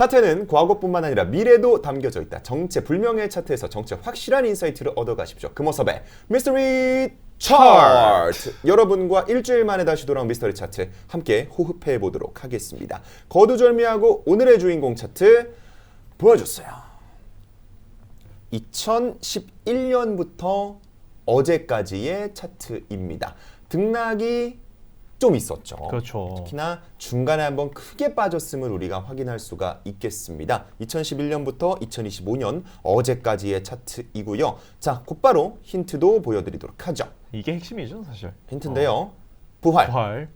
차트는 과거뿐만 아니라 미래도 담겨져 있다. 정체 불명의 차트에서 정체 확실한 인사이트를 얻어가십시오. 금호섭의 미스터리 차트! 여러분과 일주일 만에 다시 돌아온 미스터리 차트 함께 호흡해 보도록 하겠습니다. 거두절미하고 오늘의 주인공 차트 보여줬어요. 2011년부터 어제까지의 차트입니다. 등락이 좀 있었죠. 그렇죠. 특히나 중간에 한번 크게 빠졌음을 우리가 확인할 수가 있겠습니다. 2011년부터 2025년 어제까지의 차트이고요. 자, 곧바로 힌트도 보여드리도록 하죠. 이게 핵심이죠, 사실. 힌트인데요. 부활, 부활.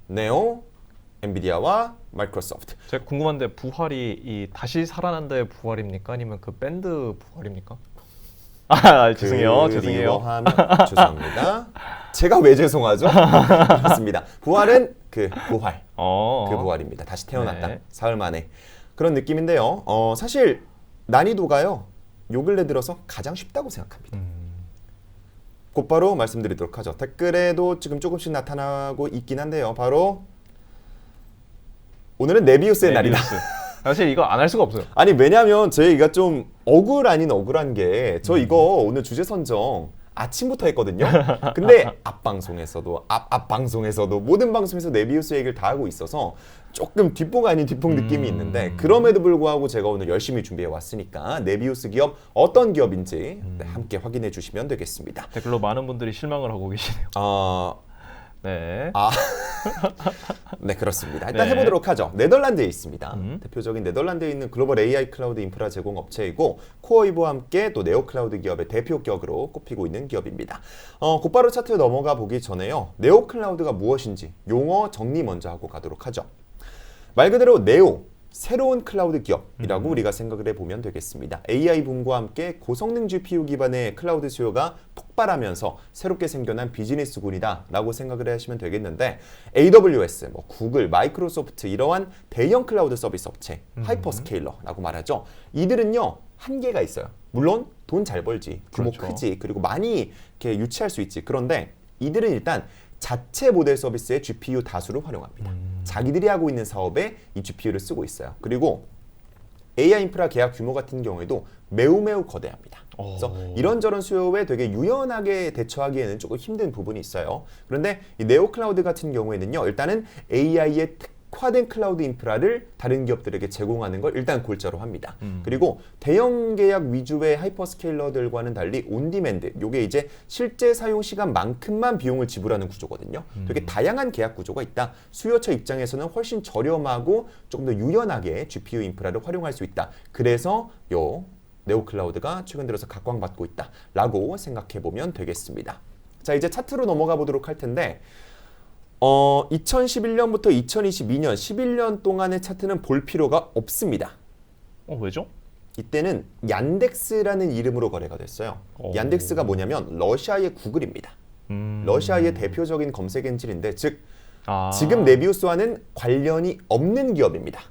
네오, 엔비디아와 마이크로소프트. 제가 궁금한데 부활이 이 다시 살아난다의 부활입니까? 아니면 그 밴드 부활입니까? 죄송해요. 죄송해요. 하면 죄송합니다. 제가 왜 죄송하죠? 그렇습니다. 부활은 그 부활, 그 부활입니다. 다시 태어났다. 네. 사흘 만에 그런 느낌인데요. 사실 난이도가요. 요 근래 들어서 가장 쉽다고 생각합니다. 곧바로 말씀드리도록 하죠. 댓글에도 지금 조금씩 나타나고 있긴 한데요. 바로 오늘은 네비우스의 날이다. 사실 이거 안 할 수가 없어요. 아니 왜냐면 저희가 좀 억울 아닌 억울한 게 저 이거 오늘 주제 선정 아침부터 했거든요. 근데 앞방송에서도 앞방송에서도 모든 방송에서 네비우스 얘기를 다 하고 있어서 조금 뒷봉 아닌 뒷봉 느낌이 있는데 그럼에도 불구하고 제가 오늘 열심히 준비해 왔으니까 네비우스 기업 어떤 기업인지 함께 확인해 주시면 되겠습니다. 댓글로 많은 분들이 실망을 하고 계시네요. 네. 네, 그렇습니다. 일단 네. 해보도록 하죠. 네덜란드에 있습니다. 대표적인 네덜란드에 있는 글로벌 AI 클라우드 인프라 제공 업체이고 코어이브와 함께 또 네오 클라우드 기업의 대표격으로 꼽히고 있는 기업입니다. 곧바로 차트 넘어가 보기 전에요. 네오 클라우드가 무엇인지 용어 정리 먼저 하고 가도록 하죠. 말 그대로 네오, 새로운 클라우드 기업이라고 우리가 생각을 해보면 되겠습니다. AI 붐과 함께 고성능 GPU 기반의 클라우드 수요가 폭발하면서 새롭게 생겨난 비즈니스군이다 라고 생각을 하시면 되겠는데 AWS, 구글, 마이크로소프트 이러한 대형 클라우드 서비스 업체, 하이퍼스케일러라고 말하죠. 이들은요 한계가 있어요. 물론 돈 잘 벌지, 규모 그렇죠. 크지, 그리고 많이 이렇게 유치할 수 있지. 그런데 이들은 일단 자체 모델 서비스의 GPU 다수를 활용합니다. 자기들이 하고 있는 사업에 이 GPU를 쓰고 있어요. 그리고 AI 인프라 계약 규모 같은 경우에도 매우 거대합니다. 그래서 이런저런 수요에 되게 유연하게 대처하기에는 조금 힘든 부분이 있어요. 그런데 이 네오 클라우드 같은 경우에는요, 일단은 AI의 특화된 클라우드 인프라를 다른 기업들에게 제공하는 걸 일단 골자로 합니다. 그리고 대형 계약 위주의 하이퍼스케일러들과는 달리 온디맨드, 요게 이제 실제 사용 시간만큼만 비용을 지불하는 구조거든요. 되게 다양한 계약 구조가 있다. 수요처 입장에서는 훨씬 저렴하고 조금 더 유연하게 GPU 인프라를 활용할 수 있다. 그래서 요 네오 클라우드가 최근 들어서 각광받고 있다라고 생각해 보면 되겠습니다. 자, 이제 차트로 넘어가 보도록 할 텐데 2011년부터 2022년 11년 동안의 차트는 볼 필요가 없습니다. 왜죠? 이때는 얀덱스라는 이름으로 거래가 됐어요. 얀덱스가 뭐냐면 러시아의 구글입니다. 러시아의 대표적인 검색 엔진인데 즉 지금 네비우스와는 관련이 없는 기업입니다.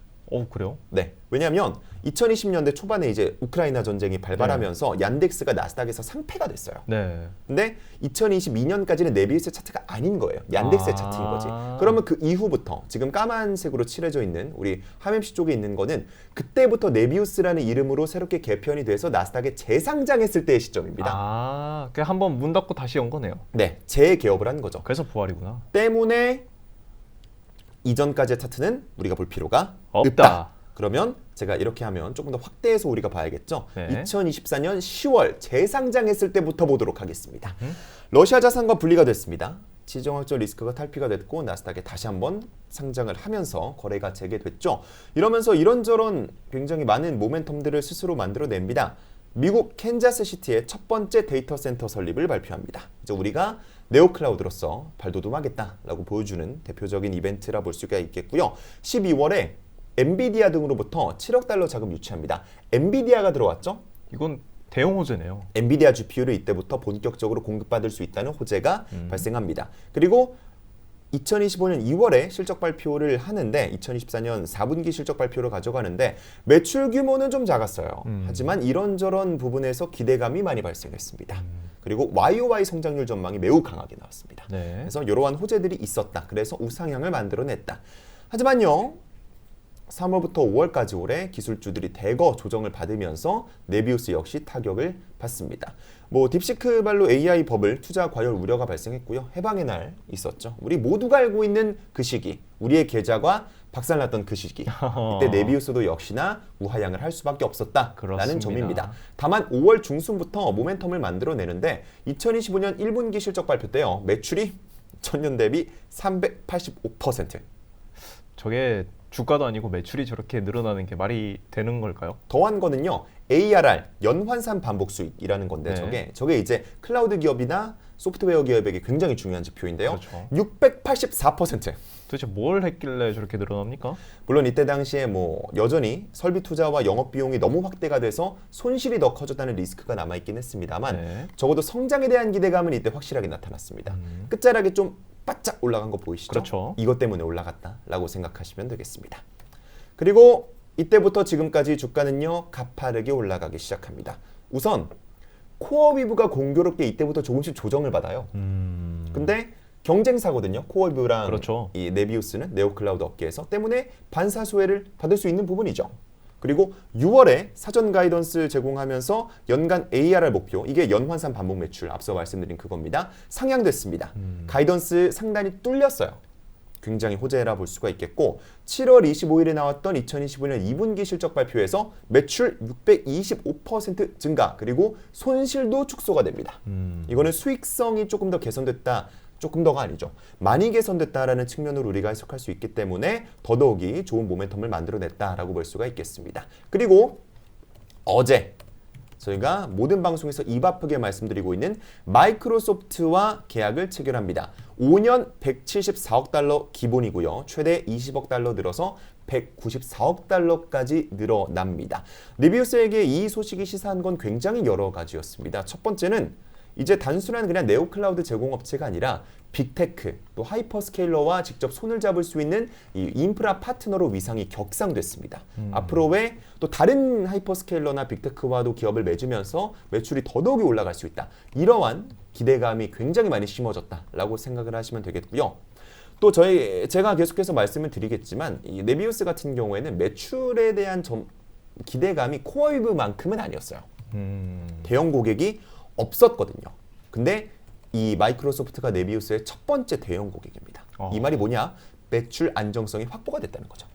그래요? 네. 왜냐하면 2020년대 초반에 이제 우크라이나 전쟁이 발발하면서 얀덱스가 나스닥에서 상폐가 됐어요. 네. 근데 2022년까지는 네비우스 차트가 아닌 거예요. 얀덱스의 차트인 거지. 그러면 그 이후부터 지금 까만색으로 칠해져 있는 우리 하멤시 쪽에 있는 거는 그때부터 네비우스라는 이름으로 새롭게 개편이 돼서 나스닥에 재상장했을 때의 시점입니다. 그냥 한번 문 닫고 다시 연 거네요. 네. 재개업을 한 거죠. 그래서 부활이구나. 때문에 이전까지의 차트는 우리가 볼 필요가 없다. 그러면 제가 이렇게 하면 조금 더 확대해서 우리가 봐야겠죠. 네. 2024년 10월 재상장했을 때부터 보도록 하겠습니다. 러시아 자산과 분리가 됐습니다. 지정학적 리스크가 탈피가 됐고 나스닥에 다시 한번 상장을 하면서 거래가 재개됐죠. 이러면서 이런저런 굉장히 많은 모멘텀들을 스스로 만들어냅니다. 미국 캔자스시티의 첫 번째 데이터 센터 설립을 발표합니다. 이제 우리가 네오 클라우드로서 발돋움하겠다라고 보여주는 대표적인 이벤트라 볼 수가 있겠고요. 12월에 엔비디아 등으로부터 7억 달러 자금 유치합니다. 엔비디아가 들어왔죠? 이건 대형 호재네요. 엔비디아 GPU를 이때부터 본격적으로 공급받을 수 있다는 호재가 발생합니다. 그리고 2025년 2월에 실적 발표를 하는데 2024년 4분기 실적 발표를 가져가는데 매출 규모는 좀 작았어요. 하지만 이런저런 부분에서 기대감이 많이 발생했습니다. 그리고 YOY 성장률 전망이 매우 강하게 나왔습니다. 네. 그래서 이러한 호재들이 있었다. 그래서 우상향을 만들어냈다. 하지만요. 3월부터 5월까지 올해 기술주들이 대거 조정을 받으면서 네비우스 역시 타격을 받습니다. 뭐 딥시크발로 AI 버블 투자 과열 우려가 발생했고요. 해방의 날 있었죠. 우리 모두가 알고 있는 그 시기, 우리의 계좌가 박살났던 그 시기. 이때 네비우스도 역시나 우하향을 할 수밖에 없었다라는 그렇습니다. 점입니다. 다만 5월 중순부터 모멘텀을 만들어내는데 2025년 1분기 실적 발표 때요. 매출이 전년 대비 385%. 저게 주가도 아니고 매출이 저렇게 늘어나는 게 말이 되는 걸까요? 더한 거는요. ARR 연환산 반복 수익이라는 건데 네. 저게 이제 클라우드 기업이나 소프트웨어 기업에게 굉장히 중요한 지표인데요. 그렇죠. 684%. 도대체 뭘 했길래 저렇게 늘어납니까? 물론 이때 당시에 뭐 여전히 설비 투자와 영업 비용이 너무 확대가 돼서 손실이 더 커졌다는 리스크가 남아 있긴 했습니다만 네. 적어도 성장에 대한 기대감은 이때 확실하게 나타났습니다. 끝자락에 좀 바짝 올라간 거 보이시죠? 그렇죠. 이것 때문에 올라갔다라고 생각하시면 되겠습니다. 그리고 이때부터 지금까지 주가는요 가파르게 올라가기 시작합니다. 우선 코어위브가 공교롭게 이때부터 조금씩 조정을 받아요. 근데 경쟁사거든요. 코어위브랑 그렇죠. 이 네비우스는 네오클라우드 업계에서 때문에 반사수혜를 받을 수 있는 부분이죠. 그리고 6월에 사전 가이던스 제공하면서 연간 ARR 목표, 이게 연환산 반복 매출 앞서 말씀드린 그겁니다. 상향됐습니다. 가이던스 상단이 뚫렸어요. 굉장히 호재라 볼 수가 있겠고 7월 25일에 나왔던 2025년 2분기 실적 발표에서 매출 625% 증가 그리고 손실도 축소가 됩니다. 이거는 수익성이 조금 더 개선됐다. 조금 더가 아니죠. 많이 개선됐다라는 측면으로 우리가 해석할 수 있기 때문에 더더욱이 좋은 모멘텀을 만들어냈다라고 볼 수가 있겠습니다. 그리고 어제 저희가 모든 방송에서 입 아프게 말씀드리고 있는 마이크로소프트와 계약을 체결합니다. 5년 174억 달러 기본이고요. 최대 20억 달러 늘어서 194억 달러까지 늘어납니다. 리뷰스에게 이 소식이 시사한 건 굉장히 여러 가지였습니다. 첫 번째는 이제 단순한 그냥 네오클라우드 제공업체가 아니라 빅테크, 또 하이퍼스케일러와 직접 손을 잡을 수 있는 이 인프라 파트너로 위상이 격상됐습니다. 앞으로의 또 다른 하이퍼스케일러나 빅테크와도 기업을 맺으면서 매출이 더더욱이 올라갈 수 있다. 이러한 기대감이 굉장히 많이 심어졌다라고 생각을 하시면 되겠고요. 또 제가 계속해서 말씀을 드리겠지만 이 네비우스 같은 경우에는 매출에 대한 기대감이 코어위브만큼은 아니었어요. 대형 고객이 없었거든요. 근데 이 마이크로소프트가 네비우스의 첫 번째 대형 고객입니다. 이 말이 뭐냐? 매출 안정성이 확보가 됐다는 거죠.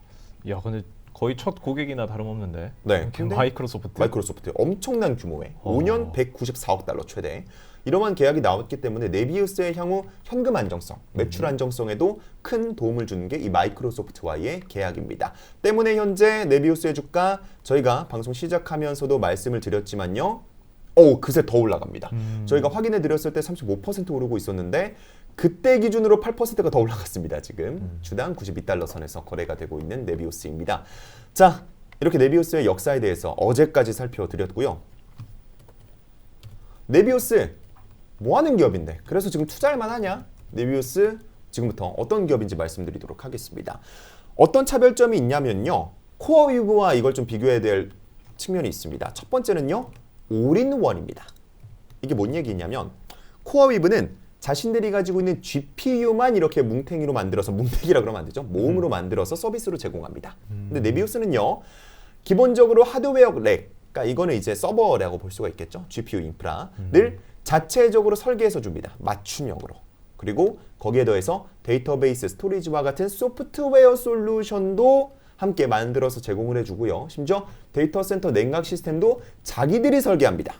야, 근데 거의 첫 고객이나 다름없는데. 네. 근데 마이크로소프트. 마이크로소프트 엄청난 규모의 5년 194억 달러 최대 이러한 계약이 나왔기 때문에 네비우스의 향후 현금 안정성, 매출 안정성에도 큰 도움을 주는 게 이 마이크로소프트와의 계약입니다. 때문에 현재 네비우스의 주가 저희가 방송 시작하면서도 말씀을 드렸지만요. 그새 더 올라갑니다. 저희가 확인해 드렸을 때 35% 오르고 있었는데 그때 기준으로 8%가 더 올라갔습니다. 지금 주당 92달러 선에서 거래가 되고 있는 네비우스입니다. 자, 이렇게 네비우스의 역사에 대해서 어제까지 살펴드렸고요. 네비우스 뭐 하는 기업인데 그래서 지금 투자할 만하냐? 네비우스 지금부터 어떤 기업인지 말씀드리도록 하겠습니다. 어떤 차별점이 있냐면요. 코어위브와 이걸 좀 비교해야 될 측면이 있습니다. 첫 번째는요. 올인원입니다. 이게 뭔 얘기냐면 코어위브는 자신들이 가지고 있는 GPU만 이렇게 뭉탱이로 만들어서 뭉탱이라 그러면 안 되죠. 모음으로 만들어서 서비스로 제공합니다. 근데 네비우스는요. 기본적으로 하드웨어 렉, 그러니까 이거는 이제 서버라고 볼 수가 있겠죠. GPU 인프라를 자체적으로 설계해서 줍니다. 맞춤형으로. 그리고 거기에 더해서 데이터베이스, 스토리지와 같은 소프트웨어 솔루션도 함께 만들어서 제공을 해주고요. 심지어 데이터 센터 냉각 시스템도 자기들이 설계합니다.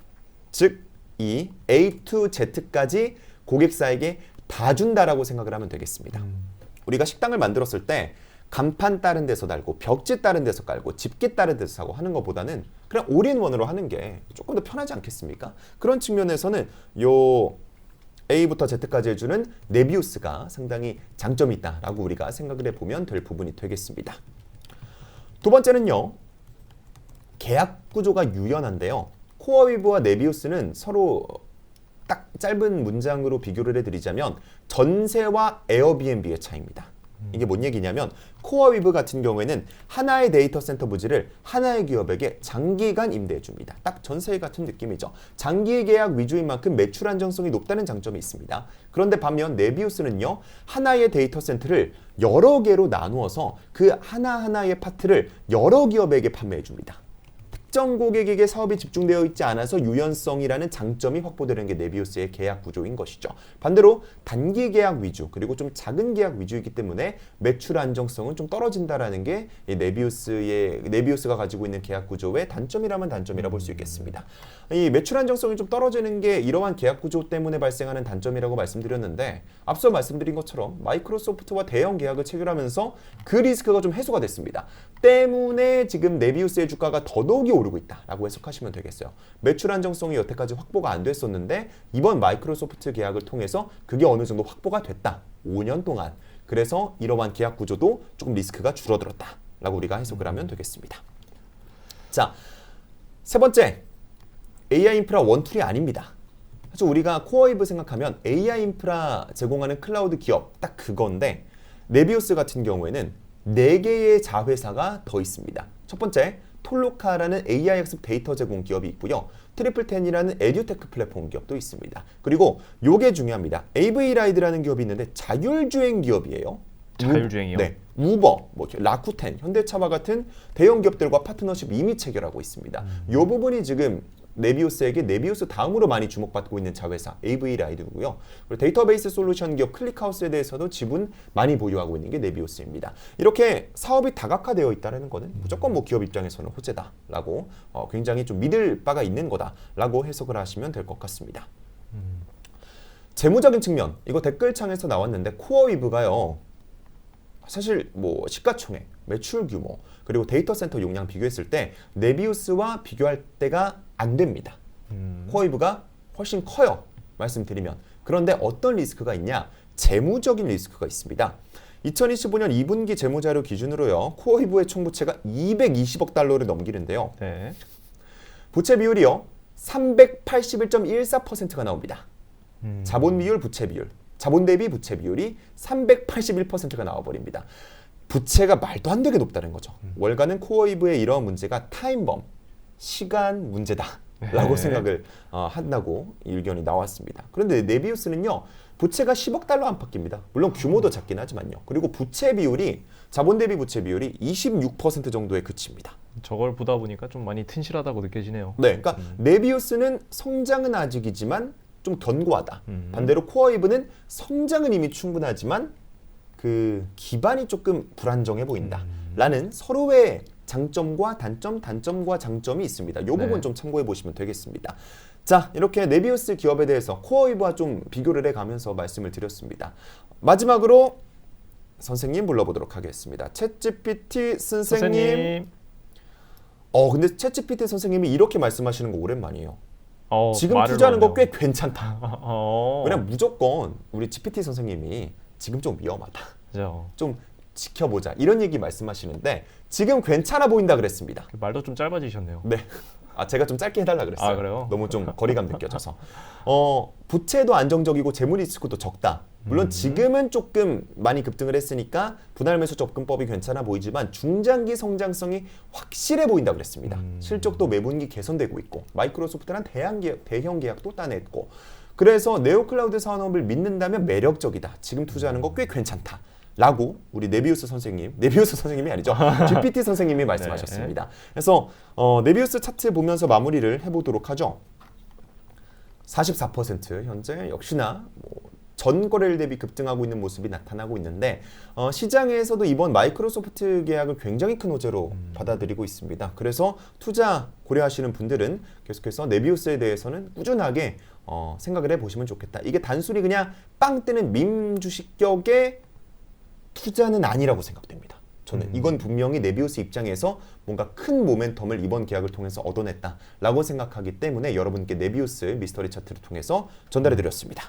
즉, 이 A to Z까지 고객사에게 다 준다라고 생각을 하면 되겠습니다. 우리가 식당을 만들었을 때 간판 다른 데서 달고 벽지 다른 데서 깔고 집게 다른 데서 사고 하는 것보다는 그냥 올인원으로 하는 게 조금 더 편하지 않겠습니까? 그런 측면에서는 요 A부터 Z까지 해주는 네비우스가 상당히 장점이 있다라고 우리가 생각을 해보면 될 부분이 되겠습니다. 두 번째는요. 계약 구조가 유연한데요. 코어위브와 네비우스는 서로 딱 짧은 문장으로 비교를 해드리자면 전세와 에어비앤비의 차이입니다. 이게 뭔 얘기냐면 코어위브 같은 경우에는 하나의 데이터 센터 부지를 하나의 기업에게 장기간 임대해 줍니다. 딱 전세 같은 느낌이죠. 장기 계약 위주인 만큼 매출 안정성이 높다는 장점이 있습니다. 그런데 반면 네비우스는요. 하나의 데이터 센터를 여러 개로 나누어서 그 하나하나의 파트를 여러 기업에게 판매해 줍니다. 특정 고객에게 사업이 집중되어 있지 않아서 유연성이라는 장점이 확보되는 게 네비우스의 계약 구조인 것이죠. 반대로 단기 계약 위주 그리고 좀 작은 계약 위주이기 때문에 매출 안정성은 좀 떨어진다라는 게 이 네비우스가 가지고 있는 계약 구조의 단점이라면 단점이라 볼 수 있겠습니다. 이 매출 안정성이 좀 떨어지는 게 이러한 계약 구조 때문에 발생하는 단점이라고 말씀드렸는데 앞서 말씀드린 것처럼 마이크로소프트와 대형 계약을 체결하면서 그 리스크가 좀 해소가 됐습니다. 때문에 지금 네비우스의 주가가 더더욱이 오르고 있다라고 해석하시면 되겠어요. 매출 안정성이 여태까지 확보가 안 됐었는데 이번 마이크로소프트 계약을 통해서 그게 어느 정도 확보가 됐다. 5년 동안. 그래서 이러한 계약 구조도 조금 리스크가 줄어들었다라고 우리가 해석을 하면 되겠습니다. 자, 세 번째. AI 인프라 원툴이 아닙니다. 사실 우리가 코어웨이브 생각하면 AI 인프라 제공하는 클라우드 기업 딱 그건데 네비우스 같은 경우에는 4개의 자회사가 더 있습니다. 첫 번째, 톨로카라는 AI 학습 데이터 제공 기업이 있고요. 트리플텐이라는 에듀테크 플랫폼 기업도 있습니다. 그리고 요게 중요합니다. AV라이드라는 기업이 있는데 자율주행 기업이에요. 자율주행이요? 네. 우버, 라쿠텐, 현대차와 같은 대형 기업들과 파트너십 이미 체결하고 있습니다. 이 부분이 지금 네비우스에게 네비우스 다음으로 많이 주목받고 있는 자회사 AV라이드고요. 그리고 데이터베이스 솔루션 기업 클릭하우스에 대해서도 지분 많이 보유하고 있는 게 네비우스입니다. 이렇게 사업이 다각화되어 있다는 것은 무조건 뭐 기업 입장에서는 호재다라고 굉장히 좀 믿을 바가 있는 거다라고 해석을 하시면 될 것 같습니다. 재무적인 측면, 이거 댓글창에서 나왔는데 코어위브가요. 사실 뭐 시가총액, 매출 규모, 그리고 데이터 센터 용량 비교했을 때 네비우스와 비교할 때가 안 됩니다. 코어위브가 훨씬 커요. 말씀드리면. 그런데 어떤 리스크가 있냐? 재무적인 리스크가 있습니다. 2025년 2분기 재무자료 기준으로요. 코어위브의 총부채가 220억 달러를 넘기는데요. 네. 부채 비율이요. 381.14%가 나옵니다. 자본 비율, 부채 비율. 자본 대비 부채 비율이 381%가 나와버립니다. 부채가 말도 안 되게 높다는 거죠. 월가는 코어위브의 이러한 문제가 타임범, 시간 문제다라고 생각을 한다고 의견이 나왔습니다. 그런데 네비우스는요. 부채가 10억 달러 안팎입니다. 물론 규모도 작긴 하지만요. 그리고 부채 비율이 자본 대비 부채 비율이 26% 정도에 그칩니다. 저걸 보다 보니까 좀 많이 튼실하다고 느껴지네요. 네, 그러니까 네비우스는 성장은 아직이지만 좀 견고하다. 반대로 코어위브는 성장은 이미 충분하지만 그 기반이 조금 불안정해 보인다. 라는 서로의 장점과 단점, 단점과 장점이 있습니다. 이 부분 네. 좀 참고해 보시면 되겠습니다. 자, 이렇게 네비우스 기업에 대해서 코어위브와 좀 비교를 해가면서 말씀을 드렸습니다. 마지막으로 선생님 불러보도록 하겠습니다. 챗GPT 선생님. 근데 챗GPT 선생님이 이렇게 말씀하시는 거 오랜만이에요. 지금 말을 투자하는 거 넣었네요. 꽤 괜찮다. 왜냐면 무조건 우리 GPT 선생님이 지금 좀 위험하다. 그죠. 좀 지켜보자. 이런 얘기 말씀하시는데 지금 괜찮아 보인다 그랬습니다. 말도 좀 짧아지셨네요. 네. 제가 좀 짧게 해달라 그랬어요. 그래요? 너무 좀 거리감 느껴져서. 부채도 안정적이고 재무 리스크도 적다. 물론 지금은 조금 많이 급등을 했으니까 분할 매수 접근법이 괜찮아 보이지만 중장기 성장성이 확실해 보인다 그랬습니다. 실적도 매분기 개선되고 있고 마이크로소프트랑 대형 계약도 따냈고 그래서 네오클라우드 산업을 믿는다면 매력적이다. 지금 투자하는 거 꽤 괜찮다. 라고 우리 네비우스 선생님이 아니죠. GPT 선생님이 말씀하셨습니다. 그래서 네비우스 차트 보면서 마무리를 해보도록 하죠. 44% 현재 역시나 전 거래일 대비 급등하고 있는 모습이 나타나고 있는데 시장에서도 이번 마이크로소프트 계약을 굉장히 큰 호재로 받아들이고 있습니다. 그래서 투자 고려하시는 분들은 계속해서 네비우스에 대해서는 꾸준하게 생각을 해보시면 좋겠다. 이게 단순히 그냥 빵 뜨는 밈 주식 격의 투자는 아니라고 생각됩니다. 저는 이건 분명히 네비우스 입장에서 뭔가 큰 모멘텀을 이번 계약을 통해서 얻어냈다라고 생각하기 때문에 여러분께 네비우스 미스터리 차트를 통해서 전달해드렸습니다.